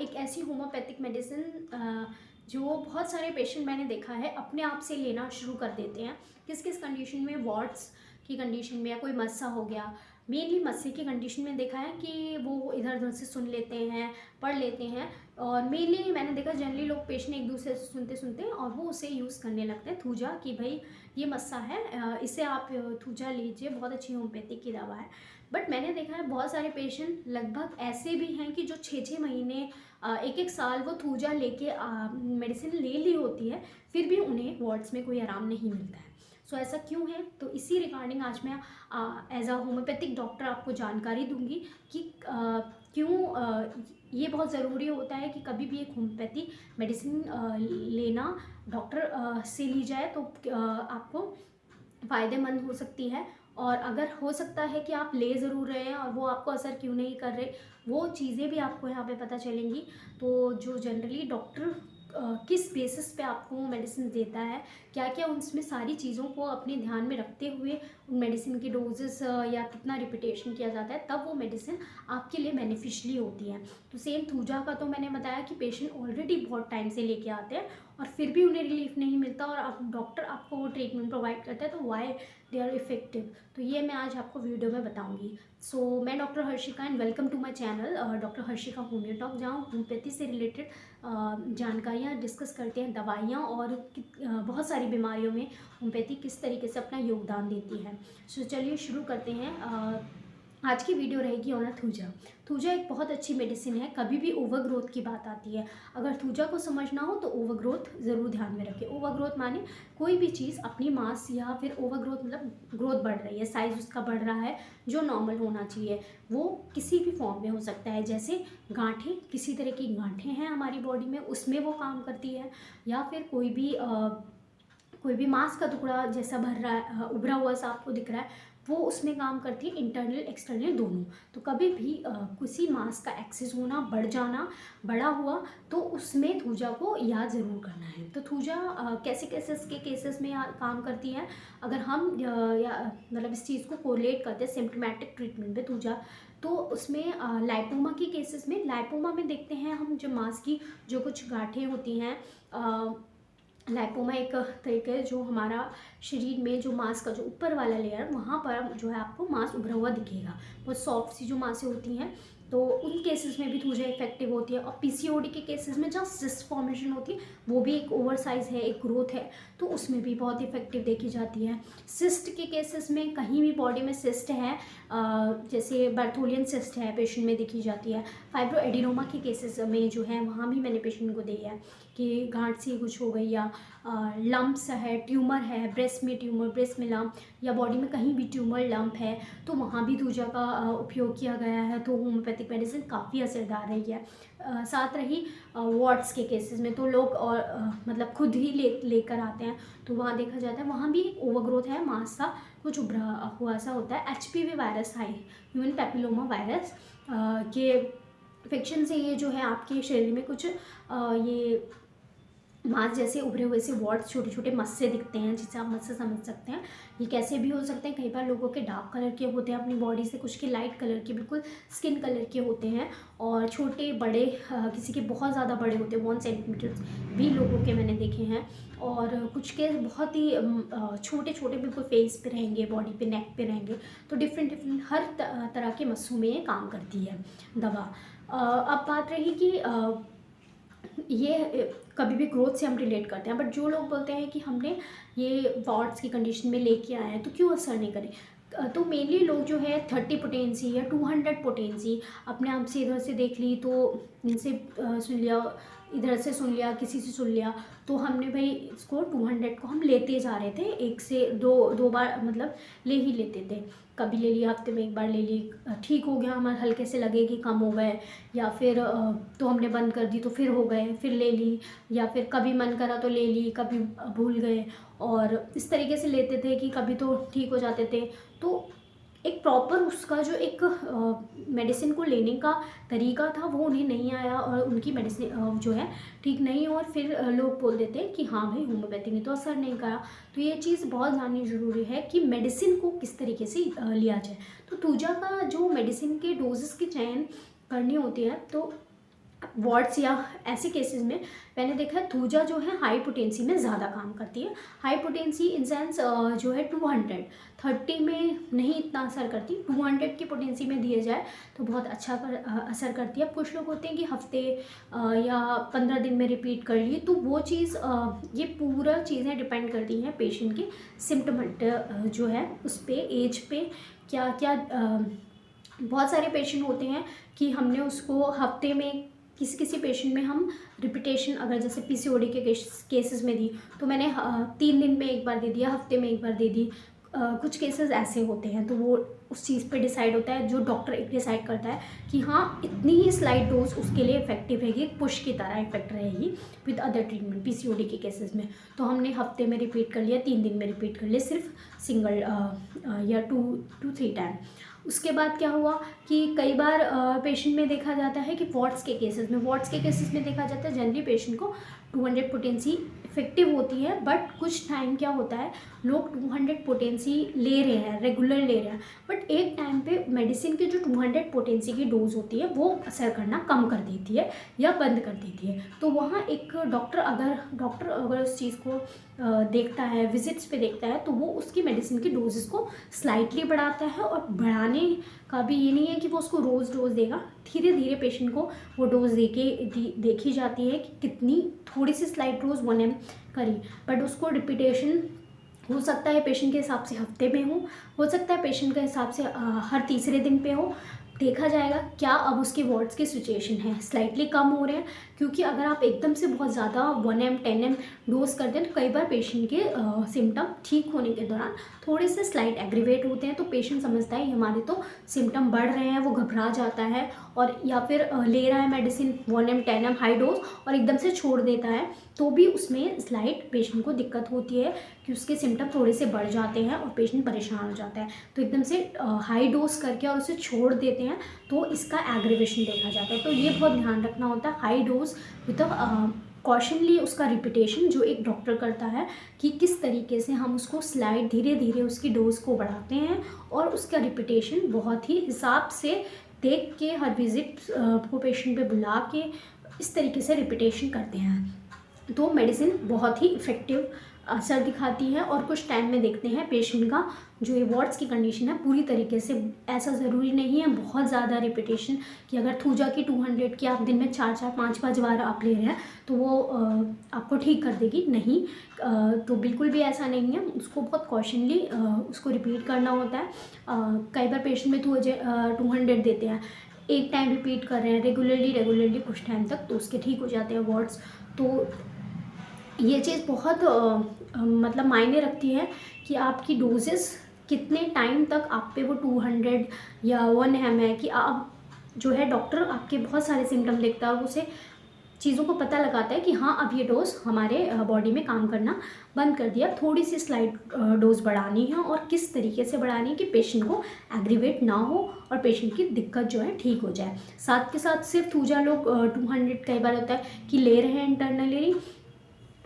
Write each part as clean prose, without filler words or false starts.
एक ऐसी homeopathic medicine जो बहुत सारे पेशेंट मैंने देखा है अपने आप से लेना शुरू कर देते हैं। किस किस कंडीशन में, वार्ड्स की कंडीशन में, या कोई मस्सा हो गया, मेनली मस्से की कंडीशन में देखा है कि वो इधर उधर से सुन लेते हैं, पढ़ लेते हैं। और मेनली मैंने देखा जनरली लोग पेशेंट एक दूसरे से सुनते सुनते और वो उसे यूज़ करने लगते हैं थूजा, कि भाई ये मस्सा है, इसे आप थूजा लीजिए, बहुत अच्छी होम्योपैथिक की दवा है। बट मैंने देखा है बहुत सारे पेशेंट लगभग ऐसे भी हैं कि जो 6-6 महीने, एक एक साल वो थूजा लेके मेडिसिन ले ली होती है, फिर भी उन्हें वार्ड्स में कोई आराम नहीं मिलता है। सो ऐसा क्यों है, तो इसी रिगार्डिंग आज मैं एज अ होम्योपैथिक डॉक्टर आपको जानकारी दूंगी कि क्यों ये बहुत ज़रूरी होता है कि कभी भी एक होम्योपैथी मेडिसिन लेना डॉक्टर से ली जाए तो आपको फ़ायदेमंद हो सकती है। और अगर हो सकता है कि आप ले ज़रूर रहे हैं और वो आपको असर क्यों नहीं कर रहे, वो चीज़ें भी आपको यहाँ पे पता चलेंगी। तो जो जनरली डॉक्टर किस बेसिस पे आपको मेडिसिन देता है, क्या क्या उसमें सारी चीज़ों को अपने ध्यान में रखते हुए उन मेडिसिन की डोजेस या कितना रिपीटेशन किया जाता है, तब वो मेडिसिन आपके लिए बेनिफिशियली होती है। तो सेम थूजा का तो मैंने बताया कि पेशेंट ऑलरेडी बहुत टाइम से लेके आते हैं और फिर भी उन्हें रिलीफ नहीं मिलता और आप डॉक्टर आपको वो ट्रीटमेंट प्रोवाइड करता है, तो वाई दे आर इफेक्टिव, तो ये मैं आज आपको वीडियो में बताऊंगी। सो मैं doctor Harshika and welcome to my channel doctor Harshika homeo talk, जहाँ होम्योपैथी से रिलेटेड जानकारियाँ डिस्कस करते हैं, दवाइयाँ और बहुत सारी बीमारियों में होम्योपैथी किस तरीके से अपना योगदान देती है। सो चलिए शुरू करते हैं। आज की वीडियो रहेगी ऑन थूजा। थूजा एक बहुत अच्छी मेडिसिन है। कभी भी ओवरग्रोथ की बात आती है, अगर थूजा को समझना हो तो ओवरग्रोथ ज़रूर ध्यान में रखें। ओवरग्रोथ माने कोई भी चीज़ अपनी मास या फिर ओवरग्रोथ मतलब ग्रोथ बढ़ रही है, साइज़ उसका बढ़ रहा है जो नॉर्मल होना चाहिए, वो किसी भी फॉर्म में हो सकता है। जैसे गांठें, किसी तरह की गांठें हैं हमारी बॉडी में, उसमें वो काम करती है। या फिर कोई भी मांस का टुकड़ा जैसा भर रहा है, उभरा हुआ सा आपको दिख रहा है, वो उसमें काम करती है, इंटरनल एक्सटर्नल दोनों। तो कभी भी किसी मांस का एक्सेस होना, बढ़ जाना, बड़ा हुआ, तो उसमें थूजा को याद ज़रूर करना है। तो थूजा कैसे केसेस के केसेस में काम करती है, अगर हम मतलब इस चीज़ को कोरिलेट करते हैं सिम्प्टोमेटिक ट्रीटमेंट पे थूजा, तो उसमें लाइपोमा के केसेस में, लाइपोमा में देखते हैं हम जो मांस की जो कुछ गांठें होती हैं, लाइपोमा एक तरीके जो हमारा शरीर में जो मांस का जो ऊपर वाला लेयर, वहाँ पर जो है आपको मांस उभरा हुआ दिखेगा, वो सॉफ्ट सी जो मांसें होती हैं, तो उन केसेस में भी थूजा इफेक्टिव होती है। और पीसीओडी के केसेस में जहाँ सिस्ट फॉर्मेशन होती है, वो भी एक ओवर साइज है, एक ग्रोथ है, तो उसमें भी बहुत इफेक्टिव देखी जाती है। सिस्ट के केसेस में कहीं भी बॉडी में सिस्ट है, जैसे बर्थोलियन सिस्ट है, पेशेंट में देखी जाती है। फाइब्रो एडिनोमा के केसेस में जो है, वहाँ भी मैंने पेशेंट को दी है कि गांठ सी कुछ हो गई, या लम्प्स है, ट्यूमर है, ब्रेस्ट में ट्यूमर, ब्रेस्ट में लम्प, या बॉडी में कहीं भी ट्यूमर लम्प है, तो वहाँ भी थूजा का उपयोग किया गया है। तो होम्योपैथिक मेडिसिन काफ़ी असरदार रही है। साथ रही वार्ड्स के केसेस में, तो लोग और मतलब खुद ही लेकर आते हैं, तो वहाँ देखा जाता है वहाँ भी ओवरग्रोथ है, मांस सा कुछ उभरा हुआ सा होता है। HPV वायरस है, ह्यूमन पैपिलोमा वायरस के इन्फेक्शन से ये जो है आपके शरीर में कुछ ये मांस जैसे उभरे हुए से वार्ड्स, छोटे छोटे मस्से दिखते हैं, जिससे आप मस्से समझ सकते हैं। ये कैसे भी हो सकते हैं, कई बार लोगों के डार्क कलर के होते हैं अपनी बॉडी से, कुछ के लाइट कलर के, बिल्कुल स्किन कलर के होते हैं, और छोटे बड़े, किसी के बहुत ज़्यादा बड़े होते हैं, 1 सेंटीमीटर भी लोगों के मैंने देखे हैं, और कुछ के बहुत ही छोटे छोटे बिल्कुल फेस पे रहेंगे, बॉडी पे, नेक पे रहेंगे। तो डिफरेंट हर तरह के मस्सों में ये काम करती है दवा। अब बात रही कि ये कभी भी ग्रोथ से हम रिलेट करते हैं, बट जो लोग बोलते हैं कि हमने ये वार्ड्स की कंडीशन में लेके आए हैं तो क्यों असर नहीं करे, तो मेनली लोग जो है 30 पोटेंसी या 200 पोटेंसी अपने आप से इधर से देख ली, तो इनसे सुन लिया, इधर से सुन लिया, किसी से सुन लिया, तो हमने भाई इसको 200 को हम लेते जा रहे थे, एक से दो बार मतलब ले ही लेते थे। कभी ले लिया, हफ्ते में एक बार ले ली, ठीक हो गया, हमारे हल्के से लगे कि कम हो गए, या फिर तो हमने बंद कर दी तो फिर हो गए, फिर ले ली, या फिर कभी मन करा तो ले ली, कभी भूल गए, और इस तरीके से लेते थे कि कभी तो ठीक हो जाते थे। तो एक प्रॉपर उसका जो एक मेडिसिन को लेने का तरीका था वो उन्हें नहीं आया, और उनकी मेडिसिन जो है ठीक नहीं, और फिर लोग बोल देते हैं कि हाँ भाई होम्योपैथी ने तो असर नहीं करा। तो ये चीज़ बहुत जाननी ज़रूरी है कि मेडिसिन को किस तरीके से लिया जाए। तो थूजा का जो मेडिसिन के डोजेस की चयन करनी होती है, तो वार्ड्स या ऐसे केसेस में मैंने देखा है थूजा जो है हाई पोटेंसी में ज़्यादा काम करती है। हाई पोटेंसी इन सेंस जो है 230 में नहीं इतना असर करती, 200 की पोटेंसी में दिए जाए तो बहुत अच्छा असर करती है। अब कुछ लोग होते हैं कि हफ्ते या 15 दिन में रिपीट कर लिए, तो वो चीज़ ये पूरा चीज़ें डिपेंड करती हैं पेशेंट के सिम्टमेंट जो है उस पर, एज पे, क्या क्या बहुत सारे पेशेंट होते हैं कि हमने उसको हफ्ते में किसी किसी पेशेंट में हम रिपीटेशन अगर जैसे पीसीओडी के केसेस में दी तो मैंने 3 दिन में एक बार दे दिया, हफ्ते में एक बार दे दी। कुछ केसेस ऐसे होते हैं तो वो उस चीज़ पे डिसाइड होता है, जो डॉक्टर एक डिसाइड करता है कि हाँ इतनी ही स्लाइड डोज उसके लिए इफेक्टिव रहेगी, पुश की तरह इफेक्ट रहेगी विद अदर ट्रीटमेंट पीसीओडी के केसेस में। तो हमने हफ्ते में रिपीट कर लिया, 3 दिन में रिपीट कर लिया, सिर्फ सिंगल या 2-3 टाइम। उसके बाद क्या हुआ कि कई बार पेशेंट में देखा जाता है कि वार्ड्स के केसेस में देखा जाता है जनरली पेशेंट को 200 पोटेंसी इफेक्टिव होती है, बट कुछ टाइम क्या होता है लोग 200 पोटेंसी ले रहे हैं, रेगुलर ले रहे हैं, बट एक टाइम पे मेडिसिन की जो 200 पोटेंसी की डोज होती है वो असर करना कम कर देती है या बंद कर देती है। तो वहाँ एक डॉक्टर अगर उस चीज़ को देखता है, विजिट्स पे देखता है, तो वो उसकी मेडिसिन की डोजेस को स्लाइटली बढ़ाता है। और बढ़ाने का भी ये नहीं है कि वो उसको रोज़ डोज देगा, धीरे धीरे पेशेंट को वो डोज देखी जाती है कि कितनी, थोड़ी सी स्लाइट डोज 1 ml करी, बट उसको रिपीटेशन हो सकता है पेशेंट के हिसाब से हफ्ते में हो सकता है पेशेंट के हिसाब से हर तीसरे दिन पे हो। देखा जाएगा क्या अब उसके वार्ड्स की सिचुएशन है, स्लाइटली कम हो रहे हैं, क्योंकि अगर आप एकदम से बहुत ज़्यादा 1 ml 10 ml डोज कर दें तो कई बार पेशेंट के सिम्टम ठीक होने के दौरान थोड़े से स्लाइट एग्रीवेट होते हैं, तो पेशेंट समझता है हमारे तो सिम्टम बढ़ रहे हैं, वो घबरा जाता है और या फिर ले रहा है medicine 1 ml 10 ml high dose और एकदम से छोड़ देता है, तो भी उसमें स्लाइट पेशेंट को दिक्कत होती है कि उसके सिम्टम थोड़े से बढ़ जाते हैं और पेशेंट परेशान हो जाता है। तो एकदम से हाई डोज करके और उसे छोड़ देते हैं तो इसका एग्रीवेशन देखा जाता है। तो ये बहुत ध्यान रखना होता है, हाई डोज विद कॉशनली उसका रिपीटेशन जो एक डॉक्टर करता है कि किस तरीके से हम उसको स्लाइड धीरे धीरे उसकी डोज को बढ़ाते हैं और उसका रिपीटेशन बहुत ही हिसाब से देख के हर विजिट को पेशेंट पे बुला के इस तरीके से रिपीटेशन करते हैं। तो मेडिसिन बहुत ही इफ़ेक्टिव असर दिखाती है और कुछ टाइम में देखते हैं पेशेंट का जो ये वार्ड्स की कंडीशन है पूरी तरीके से, ऐसा ज़रूरी नहीं है बहुत ज़्यादा रिपीटेशन कि अगर थूजा की 200 की आप दिन में 4-5 बार आप ले रहे हैं तो वो आपको ठीक कर देगी, नहीं। तो बिल्कुल भी ऐसा नहीं है, उसको बहुत कॉशनली उसको रिपीट करना होता है। कई बार पेशेंट में 200 देते हैं, एक टाइम रिपीट कर रहे हैं रेगुलरली कुछ टाइम तक, तो उसके ठीक हो जाते हैं वार्ड्स। तो ये चीज़ बहुत मतलब मायने रखती है कि आपकी डोजेस कितने टाइम तक आप पे वो 200 या 1 ml है कि आप जो है डॉक्टर आपके बहुत सारे सिम्टम देखता है, उसे चीज़ों को पता लगाता है कि हाँ अब ये डोज हमारे बॉडी में काम करना बंद कर दिया, थोड़ी सी स्लाइड डोज बढ़ानी है और किस तरीके से बढ़ानी है कि पेशेंट को एग्रीवेट ना हो और पेशेंट की दिक्कत जो है ठीक हो जाए। साथ के साथ सिर्फ थूजा लोग 200 कई बार होता है कि ले रहे हैं इंटरनली,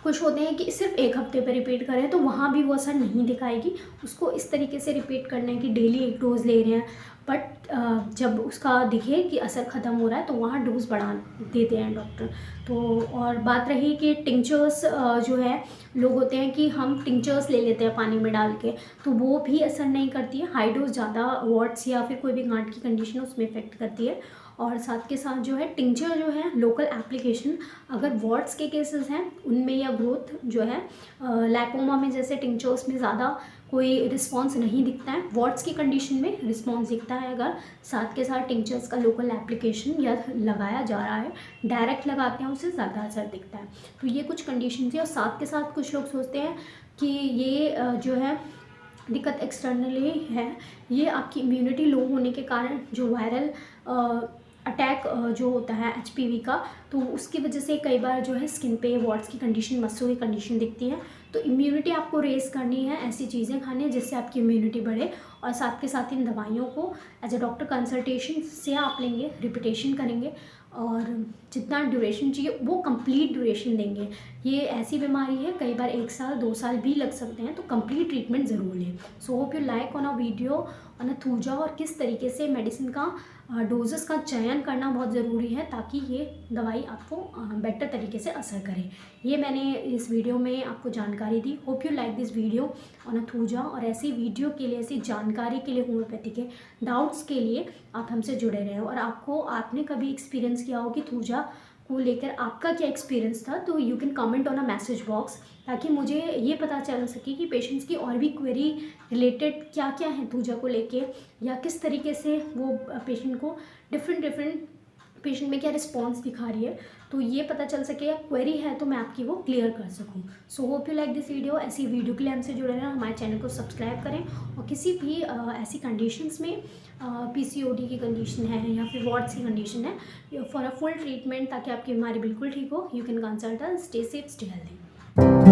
कुछ होते हैं कि सिर्फ एक हफ्ते पे रिपीट करें तो वहाँ भी वो असर नहीं दिखाएगी। उसको इस तरीके से रिपीट करना है कि डेली एक डोज ले रहे हैं, बट जब उसका दिखे कि असर ख़त्म हो रहा है तो वहाँ डोज बढ़ा देते हैं डॉक्टर। तो और बात रही कि टिंचर्स जो है, लोग होते हैं कि हम टिंचर्स ले लेते हैं पानी में डाल के, तो वो भी असर नहीं करती है। हाई डोज ज़्यादा वार्ड्स या फिर कोई भी गांठ की कंडीशन है उसमें इफेक्ट करती है। और साथ के साथ जो है टिंचर जो है लोकल एप्लीकेशन, अगर वार्ड्स के केसेस हैं उनमें या ग्रोथ जो है लैकोमा में जैसे टिंचर्स में ज़्यादा कोई रिस्पांस नहीं दिखता है, वार्ड्स की कंडीशन में रिस्पांस दिखता है अगर साथ के साथ टिंचर्स का लोकल एप्लीकेशन या लगाया जा रहा है, डायरेक्ट लगाते हैं उससे ज़्यादा असर दिखता है। तो ये कुछ कंडीशन थी। और साथ के साथ कुछ लोग सोचते हैं कि ये जो है दिक्कत एक्सटर्नली है, ये आपकी इम्यूनिटी लो होने के कारण जो वायरल अटैक जो होता है HPV का, तो उसकी वजह से कई बार जो है स्किन पे वार्ड्स की कंडीशन, मस्सों की कंडीशन दिखती है। तो इम्यूनिटी आपको रेस करनी है, ऐसी चीज़ें खानी है जिससे आपकी इम्यूनिटी बढ़े। और साथ के साथ इन दवाइयों को एज ए डॉक्टर कंसल्टेशन से आप लेंगे, रिपीटेशन करेंगे और जितना ड्यूरेशन चाहिए वो कंप्लीट ड्यूरेशन देंगे। ये ऐसी बीमारी है कई बार 1 साल 2 साल भी लग सकते हैं, तो कंप्लीट ट्रीटमेंट ज़रूर लें। So hope you like on a video on a thuja और किस तरीके से मेडिसिन का डोजेस का चयन करना बहुत ज़रूरी है ताकि ये दवाई आपको बेटर तरीके से असर करे। ये मैंने इस वीडियो में आपको जानकारी दी। Hope you like this video on a thuja. और ऐसी वीडियो के लिए, ऐसी जानकारी के लिए, होम्योपैथी के डाउट्स के लिए आप हमसे जुड़े रहें। और आपने कभी एक्सपीरियंस किया हो कि थूजा को लेकर आपका क्या एक्सपीरियंस था, तो you can comment on a message box, ताकि मुझे ये पता चल सके कि पेशेंट्स की और भी क्वेरी रिलेटेड क्या क्या है थूजा को लेके, या किस तरीके से वो पेशेंट को डिफरेंट पेशेंट में क्या रिस्पॉन्स दिखा रही है, तो ये पता चल सके, या क्वेरी है तो मैं आपकी वो क्लियर कर सकूं। So hope you like this video. ऐसी वीडियो के लिए हमसे जुड़े रहें, हमारे चैनल को सब्सक्राइब करें। और किसी भी ऐसी कंडीशंस में PCOD की कंडीशन है या फिर वॉट्स की कंडीशन है, फॉर अ फुल ट्रीटमेंट ताकि आपकी बीमारी बिल्कुल ठीक हो, you can consult us. Stay safe, stay healthy.